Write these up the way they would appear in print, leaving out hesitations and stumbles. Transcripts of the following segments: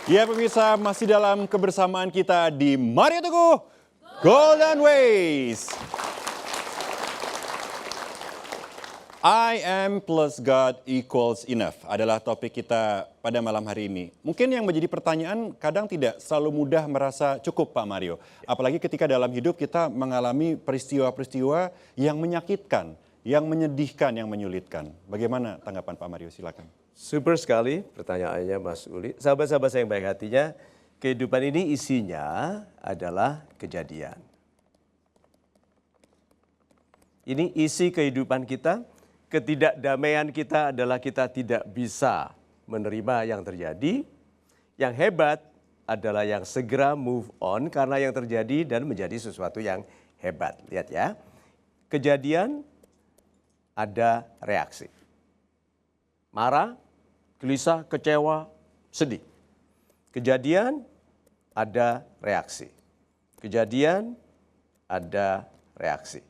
Ya pemirsa, masih dalam kebersamaan kita di Mario Teguh Golden Ways. I am plus God equals enough adalah topik kita pada malam hari ini. Mungkin yang menjadi pertanyaan kadang tidak selalu mudah merasa cukup Pak Mario. Apalagi ketika dalam hidup kita mengalami peristiwa-peristiwa yang menyakitkan, yang menyedihkan, yang menyulitkan. Bagaimana tanggapan Pak Mario? Silakan. Super sekali pertanyaannya Mas Uli. Sahabat-sahabat saya yang baik hatinya, kehidupan ini isinya adalah kejadian. Ini isi kehidupan kita, ketidakdamaian kita adalah kita tidak bisa menerima yang terjadi. Yang hebat adalah yang segera move on karena yang terjadi dan menjadi sesuatu yang hebat. Lihat ya, kejadian ada reaksi. Marah, gelisah, kecewa, sedih. Kejadian ada reaksi. Kejadian ada reaksi.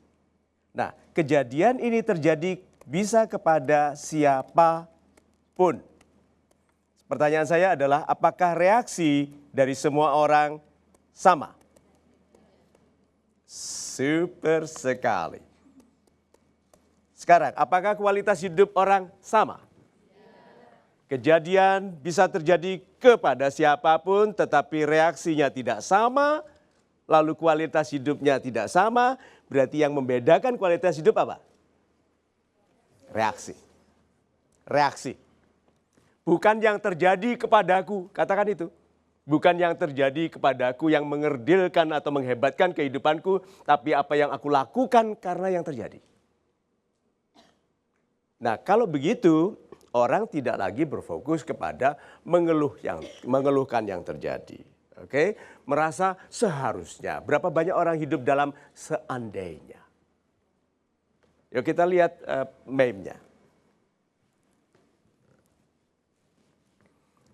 Nah, kejadian ini terjadi bisa kepada siapapun. Pertanyaan saya adalah apakah reaksi dari semua orang sama? Super sekali. Sekarang, apakah kualitas hidup orang sama? Kejadian bisa terjadi kepada siapapun, tetapi reaksinya tidak sama, lalu kualitas hidupnya tidak sama, berarti yang membedakan kualitas hidup apa? Reaksi. Reaksi. Bukan yang terjadi kepadaku, katakan itu. Bukan yang terjadi kepadaku yang mengerdilkan atau menghebatkan kehidupanku, tapi apa yang aku lakukan karena yang terjadi. Nah, kalau begitu, orang tidak lagi berfokus kepada mengeluhkan yang terjadi. Oke, merasa seharusnya. Berapa banyak orang hidup dalam seandainya. Yuk kita lihat meme-nya.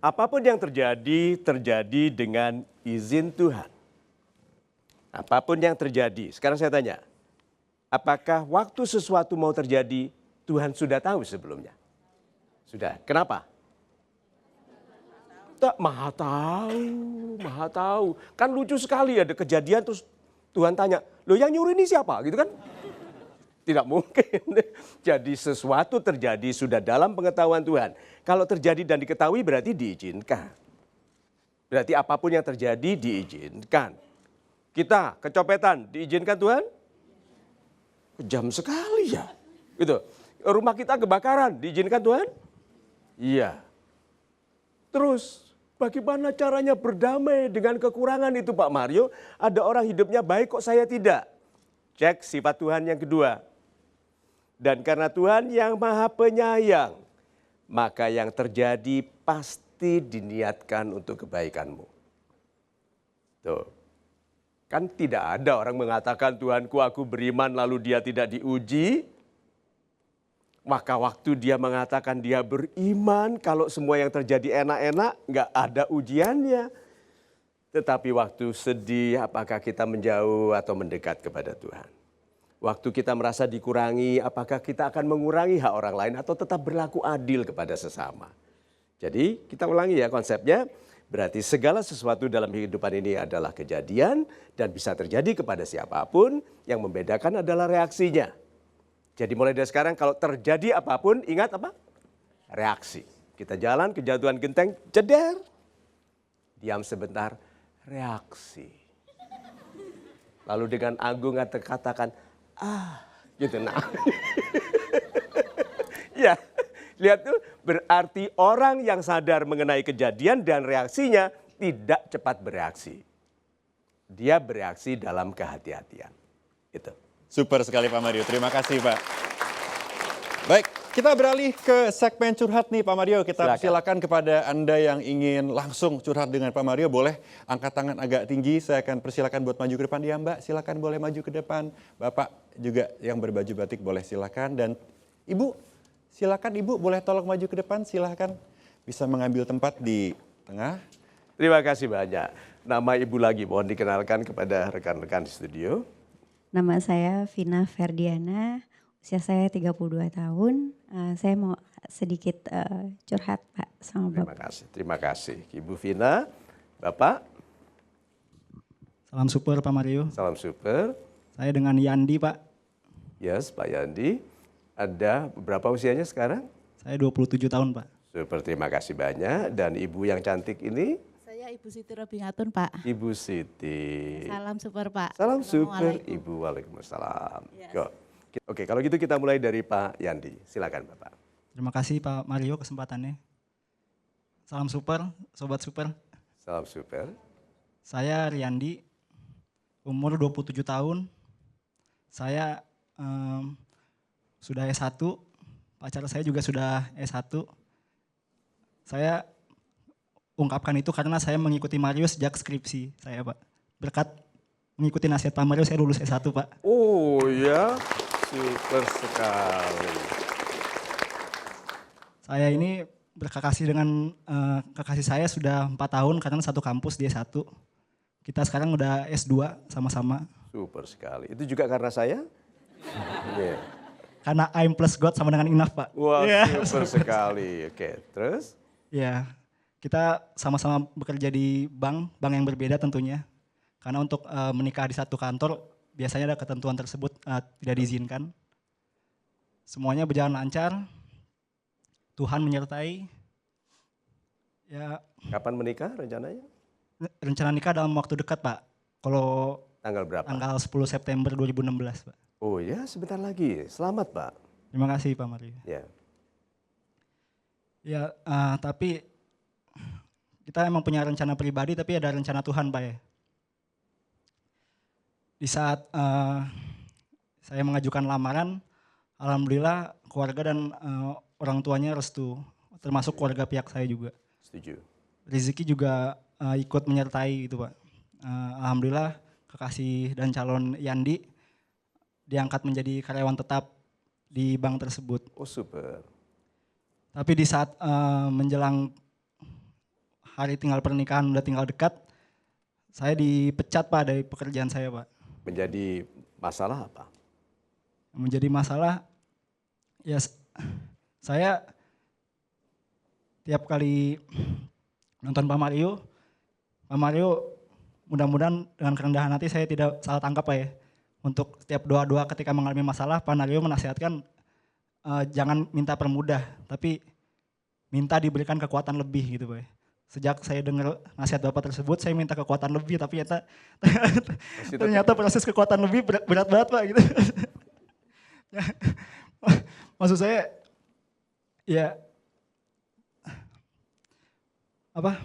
Apapun yang terjadi, terjadi dengan izin Tuhan. Apapun yang terjadi. Sekarang saya tanya, apakah waktu sesuatu mau terjadi, Tuhan sudah tahu sebelumnya? Sudah. Kenapa? Tak maha tahu. Kan lucu sekali ada kejadian terus Tuhan tanya, loh yang nyuruh ini siapa? Gitu kan? Tidak mungkin. Jadi sesuatu terjadi sudah dalam pengetahuan Tuhan. Kalau terjadi dan diketahui berarti diizinkan. Berarti apapun yang terjadi diizinkan. Kita kecopetan diizinkan Tuhan? Kejam sekali ya. Gitu. Rumah kita kebakaran diizinkan Tuhan? Iya. Terus bagaimana caranya berdamai dengan kekurangan itu Pak Mario? Ada orang hidupnya baik kok saya tidak. Cek sifat Tuhan yang kedua. Dan karena Tuhan yang maha penyayang, maka yang terjadi pasti diniatkan untuk kebaikanmu. Tuh. Kan tidak ada orang mengatakan Tuhanku aku beriman lalu dia tidak diuji. Maka waktu dia mengatakan dia beriman, kalau semua yang terjadi enak-enak, nggak ada ujiannya. Tetapi waktu sedih, apakah kita menjauh atau mendekat kepada Tuhan? Waktu kita merasa dikurangi, apakah kita akan mengurangi hak orang lain atau tetap berlaku adil kepada sesama? Jadi kita ulangi ya konsepnya, berarti segala sesuatu dalam kehidupan ini adalah kejadian dan bisa terjadi kepada siapapun, yang membedakan adalah reaksinya. Jadi mulai dari sekarang kalau terjadi apapun, ingat apa? Reaksi. Kita jalan, kejatuhan genteng, jeder. Diam sebentar, reaksi. Lalu dengan anggun katakan, gitu nah. Ya, lihat tuh berarti orang yang sadar mengenai kejadian dan reaksinya tidak cepat bereaksi. Dia bereaksi dalam kehati-hatian. Itu. Super sekali Pak Mario, terima kasih Pak. Baik, kita beralih ke segmen curhat nih Pak Mario. Kita silakan kepada Anda yang ingin langsung curhat dengan Pak Mario, boleh angkat tangan agak tinggi. Saya akan persilakan buat maju ke depan. Ya Mbak, silakan boleh maju ke depan. Bapak juga yang berbaju batik boleh silakan. Dan Ibu, silakan Ibu boleh tolong maju ke depan, silakan. Bisa mengambil tempat di tengah. Terima kasih banyak. Nama Ibu lagi mohon dikenalkan kepada rekan-rekan di studio. Nama saya Vina Ferdiana, Usia saya 32 tahun. Saya mau sedikit curhat Pak sama Terima Bapak. kasih, terima kasih. Ibu Vina, Bapak, Salam super Pak Mario. salam super. Saya dengan Yandi Pak. Yes, Pak Yandi. Ada berapa usianya sekarang? Saya 27 tahun Pak. Super, terima kasih banyak. Dan ibu yang cantik ini, Saya Ibu Siti Robingatun, Pak. Ibu Siti. Salam super, Pak. Salam super, Assalamualaikum. Ibu. Waalaikumsalam. Yes. Go. Oke, kalau gitu kita mulai dari Pak Yandi. Silakan Bapak. Terima kasih Pak Mario kesempatannya. Salam super, sobat super. Salam super. Saya Riyandi, umur 27 tahun. Saya sudah S1, pacar saya juga sudah S1. Saya ungkapkan itu karena saya mengikuti Mario sejak skripsi saya Pak. Berkat mengikuti nasihat Pak Mario saya lulus S1 Pak. Oh ya, super sekali. Saya ini berkekasih dengan kekasih saya sudah 4 tahun karena satu kampus dia satu. Kita sekarang udah S2 sama-sama. Super sekali. Itu juga karena saya? Iya. Karena I'm plus God sama dengan enough Pak. Wah, Iya. super sekali. Oke, terus? Ya, kita sama-sama bekerja di bank yang berbeda tentunya. Karena untuk menikah di satu kantor biasanya ada ketentuan tersebut tidak diizinkan. Semuanya berjalan lancar. Tuhan menyertai. Ya, Kapan menikah rencananya? rencana nikah dalam waktu dekat Pak. Kalau Tanggal berapa? tanggal 10 September 2016 Pak. Oh ya, sebentar lagi. Selamat Pak. Terima kasih Pak Mario. Ya. Ya, tapi kita emang punya rencana pribadi tapi ada rencana Tuhan Pak ya. Di saat saya mengajukan lamaran, alhamdulillah keluarga dan orang tuanya restu, termasuk keluarga pihak saya juga. Setuju. Rezeki juga ikut menyertai gitu Pak. Alhamdulillah kekasih dan calon Yandi diangkat menjadi karyawan tetap di bank tersebut. Oh super. Tapi di saat menjelang hari tinggal pernikahan udah tinggal dekat, saya dipecat Pak dari pekerjaan saya Pak. Menjadi masalah apa? Menjadi masalah ya saya tiap kali nonton Pak Mario mudah-mudahan dengan kerendahan hati saya tidak salah tangkap Pak ya. Untuk setiap doa-doa ketika mengalami masalah, Pak Mario menasihatkan jangan minta permudah, tapi minta diberikan kekuatan lebih gitu Pak. Sejak saya dengar nasihat Bapak tersebut, saya minta kekuatan lebih, tapi ternyata proses kekuatan lebih berat banget Pak gitu. Maksud saya, ya apa?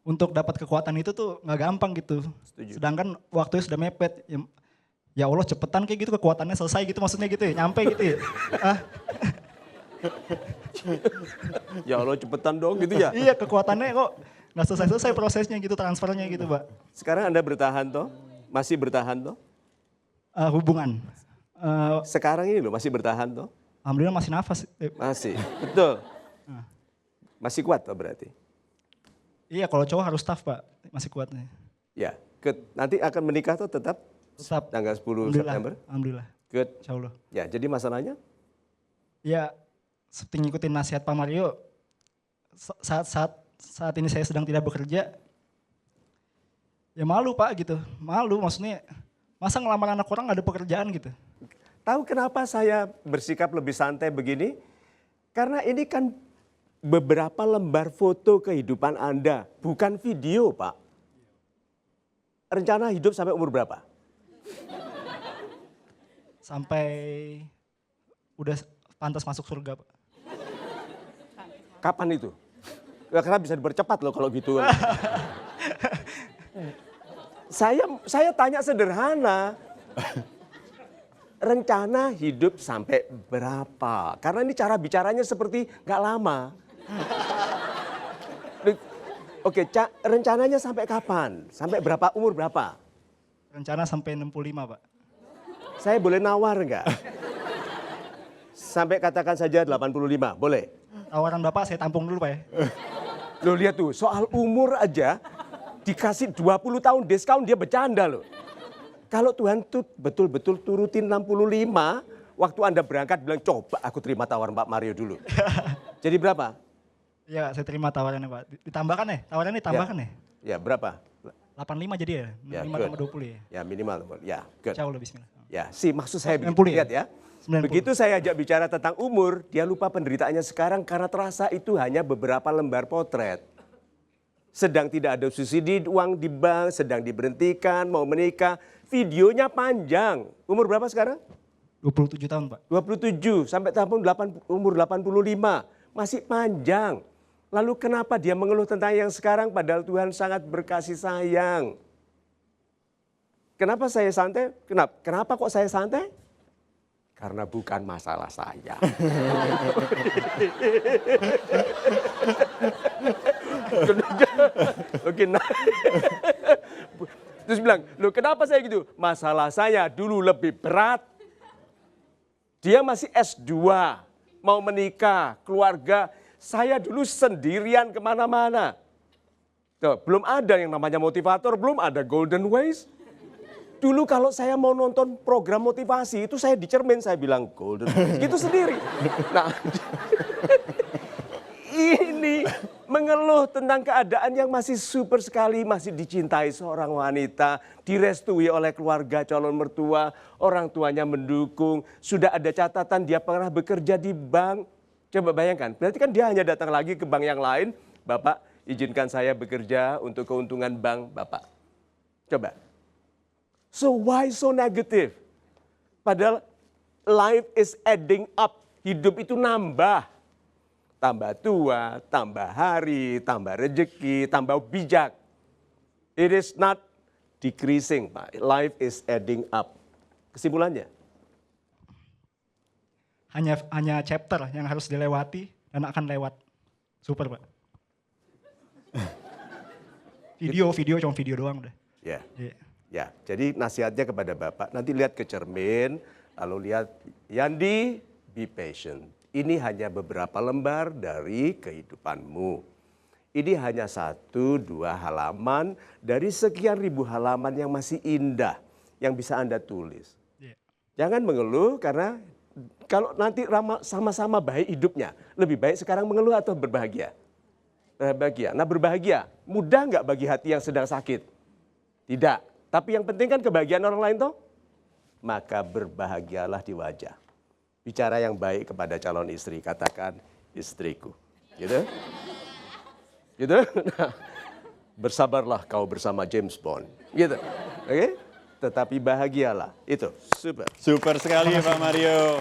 Untuk dapat kekuatan itu tuh nggak gampang gitu. Setuju. Sedangkan waktunya sudah mepet. Ya Allah cepetan kayak gitu kekuatannya selesai gitu maksudnya gitu ya, nyampe gitu ya. Ya Allah cepetan dong gitu ya. Iya kekuatannya kok nggak selesai prosesnya gitu, transfernya gitu Pak. Sekarang Anda bertahan toh? Masih bertahan toh? Hubungan. Sekarang ini loh masih bertahan toh? Alhamdulillah masih nafas. Masih, betul. Masih kuat toh berarti? Iya kalau cowok harus tough Pak, masih kuatnya. Ya, nanti akan menikah tuh tetap Tetap. tanggal 10 Alhamdulillah. September? Alhamdulillah. Good. Insya Allah. Ya, jadi masalahnya? Ya seperti ngikutin nasihat Pak Mario, saat ini saya sedang tidak bekerja, ya malu Pak gitu, malu maksudnya masa ngelamar anak orang gak ada pekerjaan gitu. Tahu kenapa saya bersikap lebih santai begini? Karena ini kan beberapa lembar foto kehidupan Anda, bukan video Pak. Rencana hidup sampai umur berapa? Sampai udah pantas masuk surga Pak. Kapan itu? Ya, karena bisa dipercepat loh kalau gitu. Saya tanya sederhana. Rencana hidup sampai berapa? Karena ini cara bicaranya seperti nggak lama. Oke, rencananya sampai kapan? Sampai berapa? Umur berapa? Rencana sampai 65 Pak. Saya boleh nawar nggak? Sampai katakan saja 85, boleh? Tawaran Bapak saya tampung dulu Pak ya. Loh lihat tuh, soal umur aja dikasih 20 tahun diskon dia bercanda loh. Kalau Tuhan tuh betul-betul turutin 65, waktu Anda berangkat bilang, coba aku terima tawaran Pak Mario dulu. Jadi berapa? Ya saya terima tawarannya Pak. Ditambahkan ya, tawarannya ditambahkan ya. Ya berapa? 85 jadi ya, Ya, 5 good. tambah 20 ya. Ya minimal. Ya, good. Insya Allah bismillah. Ya, maksud saya 90 begitu, ya? lihat ya. 90. Begitu saya ajak bicara tentang umur, dia lupa penderitaannya sekarang karena terasa itu hanya beberapa lembar potret. Sedang tidak ada subsidi uang di bank, sedang diberhentikan, mau menikah. Videonya panjang. Umur berapa sekarang? 27 tahun Pak. 27 sampai umur 85. Masih panjang. Lalu kenapa dia mengeluh tentang yang sekarang padahal Tuhan sangat berkasih sayang? Kenapa saya santai? Kenapa kok saya santai? Karena bukan masalah saya. Oke, nah. Terus bilang, loh kenapa saya gitu? Masalah saya dulu lebih berat. Dia masih S2, mau menikah, keluarga. Saya dulu sendirian kemana-mana. Tuh, belum ada yang namanya motivator, belum ada Golden Ways. Dulu kalau saya mau nonton program motivasi, itu saya dicermin, saya bilang Golden Ways, gitu sendiri. Nah, ini mengeluh tentang keadaan yang masih super sekali, masih dicintai seorang wanita, direstui oleh keluarga calon mertua, orang tuanya mendukung, sudah ada catatan dia pernah bekerja di bank. Coba bayangkan, berarti kan dia hanya datang lagi ke bank yang lain, Bapak izinkan saya bekerja untuk keuntungan bank Bapak. Coba. So why so negative? Padahal life is adding up, hidup itu nambah. Tambah tua, tambah hari, tambah rezeki, tambah bijak. It is not decreasing, Pak. Life is adding up. Kesimpulannya? Hanya chapter yang harus dilewati dan akan lewat. Super Pak. Video cuma video doang udah. Ya. Iya. Ya, jadi nasihatnya kepada Bapak, nanti lihat ke cermin, lalu lihat, Yandi, be patient. Ini hanya beberapa lembar dari kehidupanmu. Ini hanya 1-2 halaman dari sekian ribu halaman yang masih indah, yang bisa Anda tulis. Iya. Jangan mengeluh karena kalau nanti sama-sama baik hidupnya, lebih baik sekarang mengeluh atau berbahagia? Berbahagia. Nah berbahagia, mudah nggak bagi hati yang sedang sakit? Tidak. Tapi yang penting kan kebahagiaan orang lain toh. Maka berbahagialah di wajah. Bicara yang baik kepada calon istri, katakan istriku. Gitu? Gitu? Nah, bersabarlah kau bersama James Bond. Gitu. Oke? Tetapi bahagialah. Itu super. Super sekali Pak Mario.